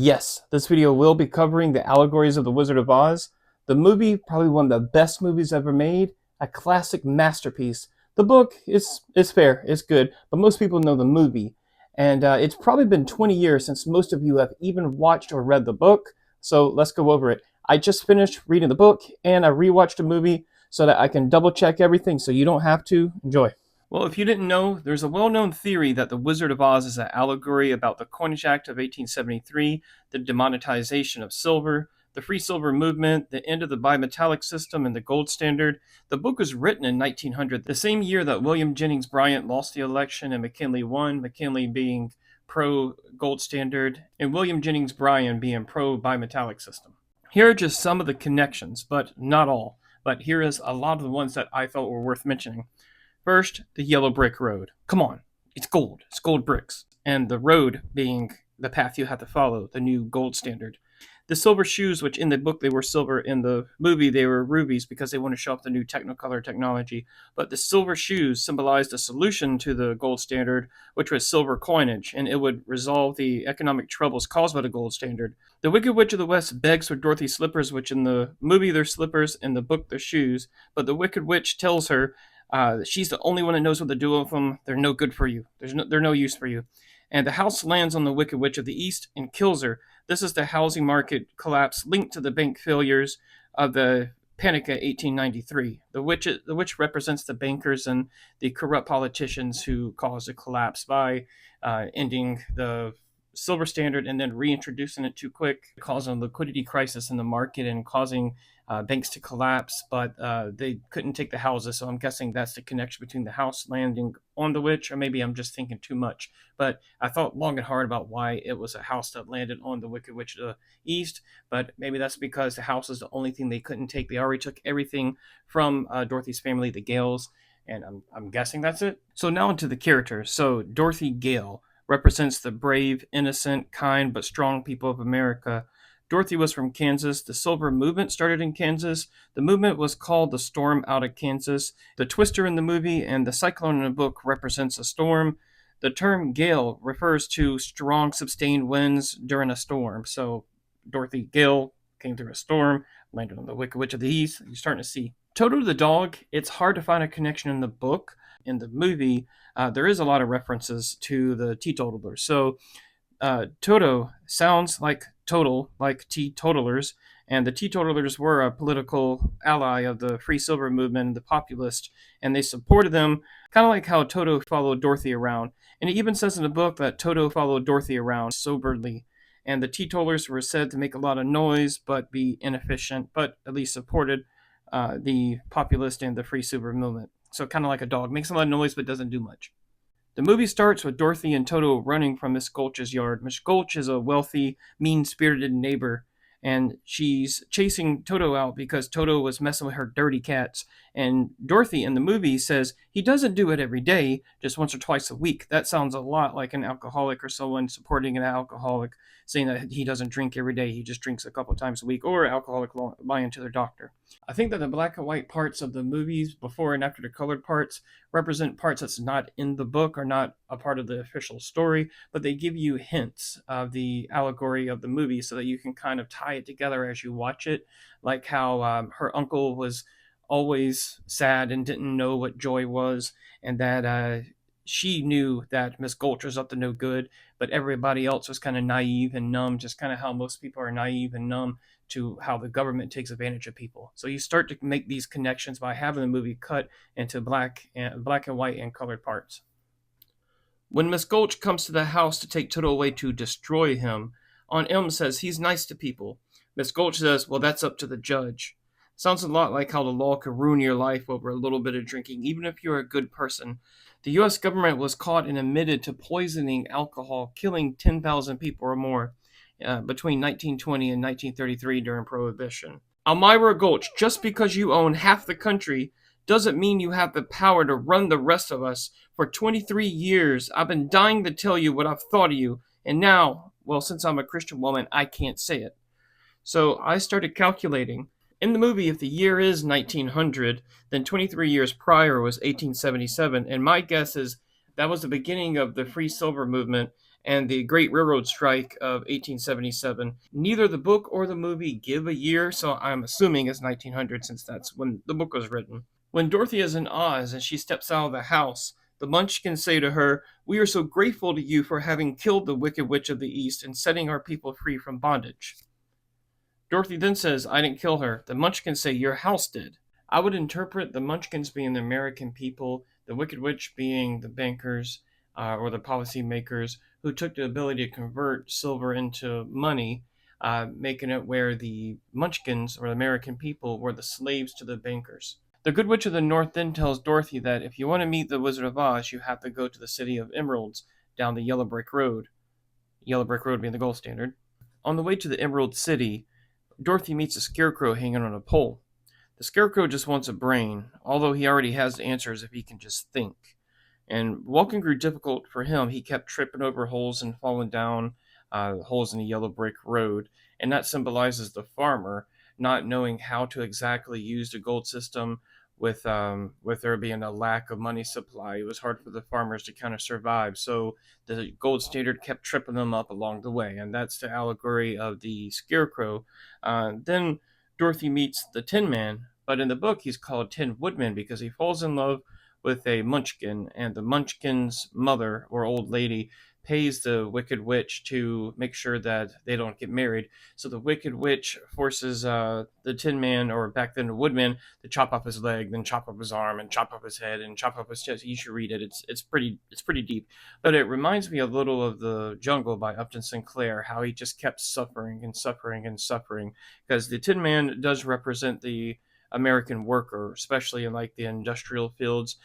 Yes, this video will be covering the Allegories of the Wizard of Oz. The movie, probably one of the best movies ever made, a classic masterpiece. The book is fair, it's good, but most people know the movie. And it's probably been 20 years since most of you have even watched or read the book, so let's go over it. I just finished reading the book, and I rewatched the movie so that I can double check everything so you don't have to. Enjoy. Well, if you didn't know, there's a well-known theory that The Wizard of Oz is an allegory about the Coinage Act of 1873, the demonetization of silver, the free silver movement, the end of the bimetallic system, and the gold standard. The book was written in 1900, the same year that William Jennings Bryan lost the election and McKinley won, McKinley being pro-gold standard, and William Jennings Bryan being pro-bimetallic system. Here are just some of the connections, but not all. But here is a lot of the ones that I felt were worth mentioning. First, the yellow brick road. Come on, it's gold. It's gold bricks. And the road being the path you have to follow, the new gold standard. The silver shoes, which in the book they were silver, in the movie they were rubies because they want to show off the new Technicolor technology. But the silver shoes symbolized a solution to the gold standard, which was silver coinage, and it would resolve the economic troubles caused by the gold standard. The Wicked Witch of the West begs for Dorothy's slippers, which in the movie they're slippers, in the book they're shoes. But the Wicked Witch tells her she's the only one that knows what to do with them. They're no good for you. They're no use for you. And the house lands on the Wicked Witch of the East and kills her. This is the housing market collapse linked to the bank failures of the Panic of 1893. The witch represents the bankers and the corrupt politicians who caused a collapse by ending the silver standard and then reintroducing it too quick, causing a liquidity crisis in the market and causing banks to collapse, but they couldn't take the houses. So I'm guessing that's the connection between the house landing on the witch, or maybe I'm just thinking too much. But I thought long and hard about why it was a house that landed on the Wicked Witch of the East, but maybe that's because the house is the only thing they couldn't take. They already took everything from Dorothy's family, the Gales, and I'm guessing that's it. So now into the characters. So Dorothy Gale represents the brave, innocent, kind, but strong people of America. Dorothy was from Kansas. The Silver Movement started in Kansas. The movement was called the Storm out of Kansas. The twister in the movie and the cyclone in the book represents a storm. The term gale refers to strong, sustained winds during a storm. So Dorothy Gale came through a storm, landed on the Wicked Witch of the East. You're starting to see. Toto the dog, it's hard to find a connection in the book. In the movie, there is a lot of references to the teetotalers. So Toto sounds like total, like teetotalers, and the teetotalers were a political ally of the free silver movement, the populist, and they supported them, kind of like how Toto followed Dorothy around. And it even says in the book that Toto followed Dorothy around soberly. And the teetotalers were said to make a lot of noise, but be inefficient, but at least supported the populist and the free silver movement. So kind of like a dog, makes a lot of noise, but doesn't do much. The movie starts with Dorothy and Toto running from Miss Gulch's yard. Miss Gulch is a wealthy, mean-spirited neighbor, and she's chasing Toto out because Toto was messing with her dirty cats. And Dorothy in the movie says he doesn't do it every day, just once or twice a week. That sounds a lot like an alcoholic or someone supporting an alcoholic, saying that he doesn't drink every day, he just drinks a couple times a week, or an alcoholic lying to their doctor. I think that the black and white parts of the movies before and after the colored parts represent parts that's not in the book or not a part of the official story, but they give you hints of the allegory of the movie so that you can kind of tie it together as you watch it, like how her uncle was always sad and didn't know what joy was, and that she knew that Miss Gulch was up to no good, but everybody else was kind of naive and numb, just kind of how most people are naive and numb to how the government takes advantage of people. So you start to make these connections by having the movie cut into black and white and colored parts. When Miss Gulch comes to the house to take Toto away to destroy him, Aunt Em says he's nice to people. Miss Gulch says, well, that's up to the judge. Sounds a lot like how the law could ruin your life over a little bit of drinking, even if you're a good person. The U.S. government was caught and admitted to poisoning alcohol, killing 10,000 people or more between 1920 and 1933 during Prohibition. Elmira Gulch, just because you own half the country doesn't mean you have the power to run the rest of us. For 23 years, I've been dying to tell you what I've thought of you, and now, well, since I'm a Christian woman, I can't say it. So I started calculating. In the movie, if the year is 1900, then 23 years prior was 1877, and my guess is that was the beginning of the free silver movement, and the Great Railroad Strike of 1877. Neither the book or the movie give a year, so I'm assuming it's 1900 since that's when the book was written. When Dorothy is in Oz and she steps out of the house, the Munchkins say to her, "We are so grateful to you for having killed the Wicked Witch of the East and setting our people free from bondage." Dorothy then says, "I didn't kill her." The Munchkins say, "Your house did." I would interpret the Munchkins being the American people, the Wicked Witch being the bankers or the policymakers who took the ability to convert silver into money, making it where the Munchkins or the American people were the slaves to the bankers. The Good Witch of the North then tells Dorothy that if you want to meet the Wizard of Oz, you have to go to the City of Emeralds down the Yellow Brick Road. Yellow Brick Road being the gold standard. On the way to the Emerald City, Dorothy meets a scarecrow hanging on a pole. The scarecrow just wants a brain, although he already has the answers if he can just think. And walking grew difficult for him. He kept tripping over holes and falling down holes in the yellow brick road. And that symbolizes the farmer not knowing how to exactly use the gold system with there being a lack of money supply. It was hard for the farmers to kind of survive. So the gold standard kept tripping them up along the way. And that's the allegory of the scarecrow. Then Dorothy meets the Tin Man, but in the book he's called Tin Woodman because he falls in love with a Munchkin, and the Munchkin's mother or old lady pays the Wicked Witch to make sure that they don't get married. So the Wicked Witch forces the Tin Man, or back then the Woodman, to chop off his leg, then chop off his arm, and chop off his head, and chop off his chest. You should read it. It's pretty deep. But it reminds me a little of The Jungle by Upton Sinclair, how he just kept suffering and suffering and suffering, because the Tin Man does represent the American worker, especially in like the industrial fields,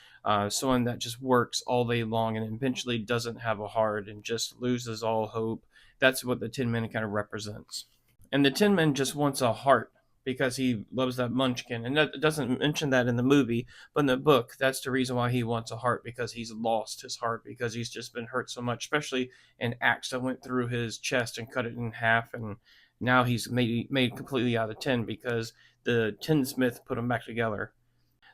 someone that just works all day long and eventually doesn't have a heart and just loses all hope. That's what the Tin Man kind of represents. And the Tin Man just wants a heart because he loves that Munchkin. And that doesn't mention that in the movie, but in the book, that's the reason why he wants a heart, because he's lost his heart because he's just been hurt so much, especially an axe that went through his chest and cut it in half. And now he's made completely out of tin because the tinsmith put them back together.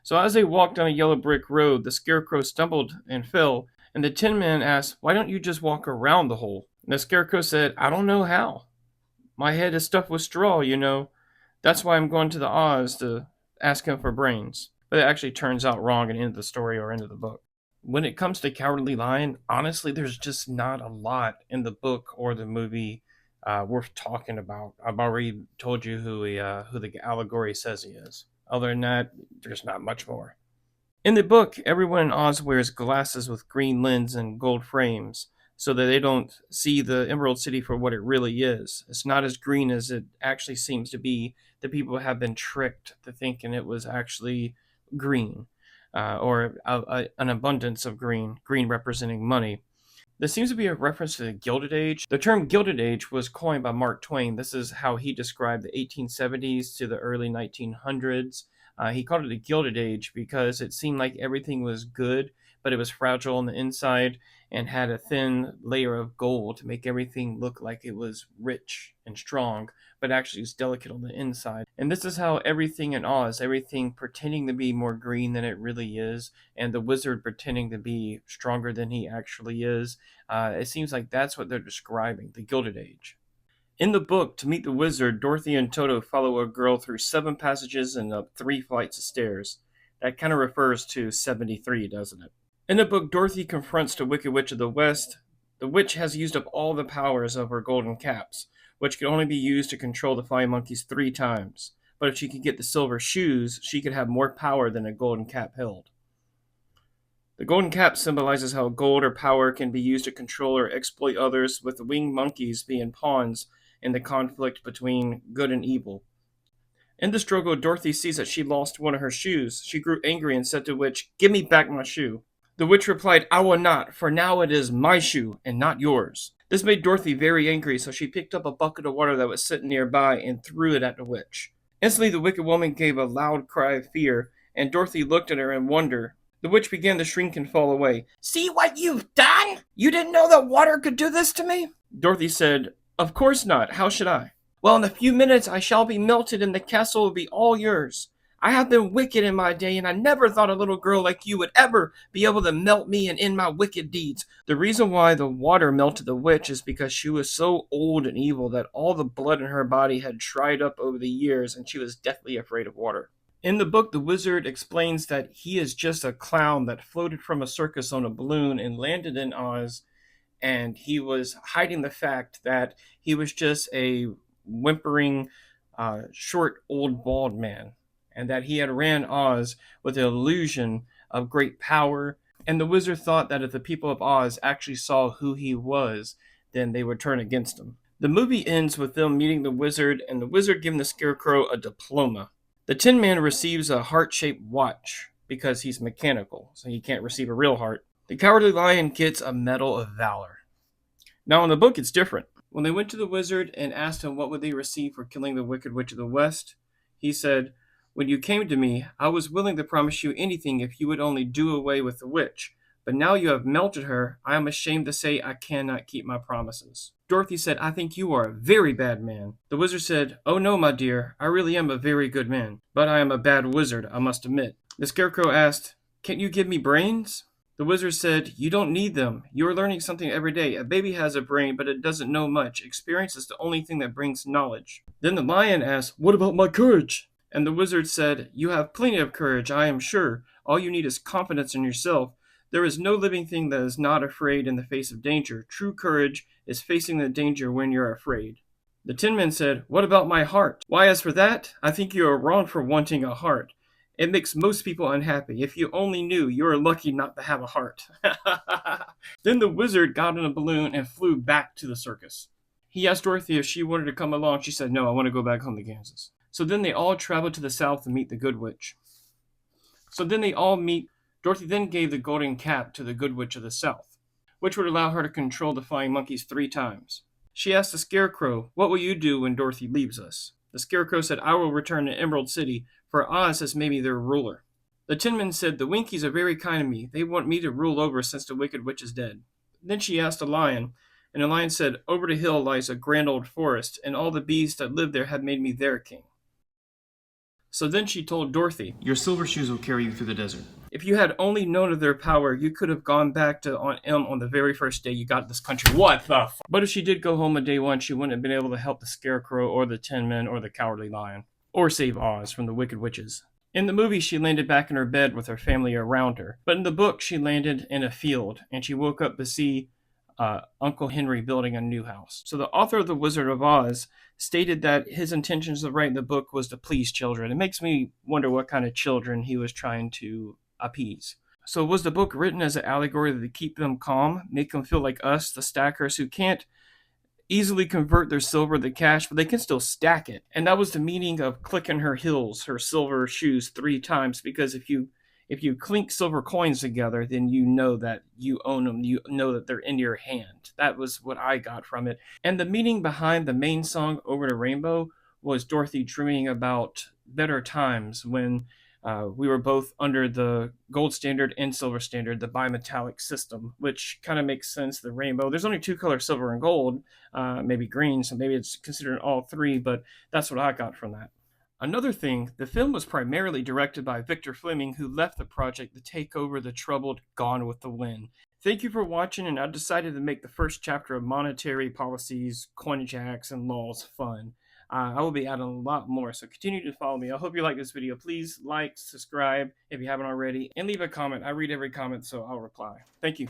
So as they walked down a yellow brick road, the scarecrow stumbled and fell, and the Tin Man asked, "Why don't you just walk around the hole?" And the scarecrow said, "I don't know how. My head is stuffed with straw, you know. That's why I'm going to the Oz to ask him for brains." But it actually turns out wrong and end the story or end of the book. When it comes to Cowardly Lion, honestly, there's just not a lot in the book or the movie worth talking about. I've already told you who the allegory says he is. Other than that, there's not much more. In the book, everyone in Oz wears glasses with green lens and gold frames so that they don't see the Emerald City for what it really is. It's not as green as it actually seems to be. The people have been tricked to thinking it was actually green, or an abundance of green representing money. This seems to be a reference to the Gilded Age. The term Gilded Age was coined by Mark Twain. This is how he described the 1870s to the early 1900s. He called it the Gilded Age because it seemed like everything was good, but it was fragile on the inside and had a thin layer of gold to make everything look like it was rich and strong, but actually it's delicate on the inside. And this is how everything in Oz, everything pretending to be more green than it really is, and the wizard pretending to be stronger than he actually is. It seems like that's what they're describing, the Gilded Age. In the book, to meet the wizard, Dorothy and Toto follow a girl through 7 passages and up 3 flights of stairs. That kind of refers to 73, doesn't it? In the book, Dorothy confronts the Wicked Witch of the West. The witch has used up all the powers of her golden caps, which could only be used to control the flying monkeys 3 times. But if she could get the silver shoes, she could have more power than a golden cap held. The golden cap symbolizes how gold or power can be used to control or exploit others, with the winged monkeys being pawns in the conflict between good and evil. In the struggle, Dorothy sees that she lost one of her shoes. She grew angry and said to the witch, "Give me back my shoe." The witch replied, "I will not, for now it is my shoe and not yours." This made Dorothy very angry, so she picked up a bucket of water that was sitting nearby and threw it at the witch. Instantly, the wicked woman gave a loud cry of fear, and Dorothy looked at her in wonder. The witch began to shrink and fall away. "See what you've done? You didn't know that water could do this to me?" Dorothy said, "Of course not. How should I?" "Well, in a few minutes I shall be melted and the castle will be all yours. I have been wicked in my day, and I never thought a little girl like you would ever be able to melt me and end my wicked deeds. The reason why the water melted the witch is because she was so old and evil that all the blood in her body had dried up over the years, and she was deathly afraid of water. In the book, the wizard explains that he is just a clown that floated from a circus on a balloon and landed in Oz, and he was hiding the fact that he was just a whimpering, short, old, bald man, and that he had ran Oz with the illusion of great power. And the wizard thought that if the people of Oz actually saw who he was, then they would turn against him. The movie ends with them meeting the wizard, and the wizard giving the scarecrow a diploma. The Tin Man receives a heart-shaped watch because he's mechanical, so he can't receive a real heart. The Cowardly Lion gets a Medal of Valor. Now, in the book, it's different. When they went to the wizard and asked him what would they receive for killing the Wicked Witch of the West, he said, "When you came to me, I was willing to promise you anything if you would only do away with the witch. But now you have melted her, I am ashamed to say I cannot keep my promises." Dorothy said, "I think you are a very bad man." The wizard said, "Oh no, my dear, I really am a very good man. But I am a bad wizard, I must admit." The Scarecrow asked, "Can't you give me brains?" The wizard said, "You don't need them. You are learning something every day. A baby has a brain, but it doesn't know much. Experience is the only thing that brings knowledge." Then the lion asked, "What about my courage?" And the wizard said, "You have plenty of courage, I am sure. All you need is confidence in yourself. There is no living thing that is not afraid in the face of danger. True courage is facing the danger when you're afraid." The Tin Man said, "What about my heart?" "Why, as for that, I think you are wrong for wanting a heart. It makes most people unhappy. If you only knew, you are lucky not to have a heart." Then the wizard got in a balloon and flew back to the circus. He asked Dorothy if she wanted to come along. She said, "No, I want to go back home to Kansas." So then they all traveled to the south to meet the Good Witch. So then they all meet. Dorothy then gave the golden cap to the Good Witch of the South, which would allow her to control the flying monkeys 3 times. She asked the Scarecrow, "What will you do when Dorothy leaves us?" The Scarecrow said, "I will return to Emerald City, for Oz has made me their ruler." The Tin Man said, "The Winkies are very kind to me. They want me to rule over since the Wicked Witch is dead." Then she asked the lion, and the lion said, "Over the hill lies a grand old forest, and all the beasts that live there have made me their king." So then she told Dorothy, "Your silver shoes will carry you through the desert." If you had only known of their power, you could have gone back to M on the very first day you got this country. What the fuck? But if she did go home on day 1, she wouldn't have been able to help the Scarecrow or the Tin Man or the Cowardly Lion, or save Oz from the Wicked Witches. In the movie, she landed back in her bed with her family around her. But in the book, she landed in a field, and she woke up to see Uncle Henry building a new house. So the author of The Wizard of Oz stated that his intentions of writing the book was to please children. It makes me wonder what kind of children he was trying to appease. So was the book written as an allegory to keep them calm, make them feel like us, the stackers, who can't easily convert their silver to cash, but they can still stack it? And that was the meaning of clicking her heels, her silver shoes 3 times, because if you clink silver coins together, then you know that you own them. You know that they're in your hand. That was what I got from it. And the meaning behind the main song, Over the Rainbow, was Dorothy dreaming about better times when we were both under the gold standard and silver standard, the bimetallic system, which kind of makes sense. The rainbow, there's only 2 colors, silver and gold, maybe green, so maybe it's considered all 3, but that's what I got from that. Another thing, the film was primarily directed by Victor Fleming, who left the project to take over the troubled Gone with the Wind. Thank you for watching, and I decided to make the first chapter of monetary policies, coinage acts, and laws fun. I will be adding a lot more, so continue to follow me. I hope you like this video. Please like, subscribe if you haven't already, and leave a comment. I read every comment, so I'll reply. Thank you.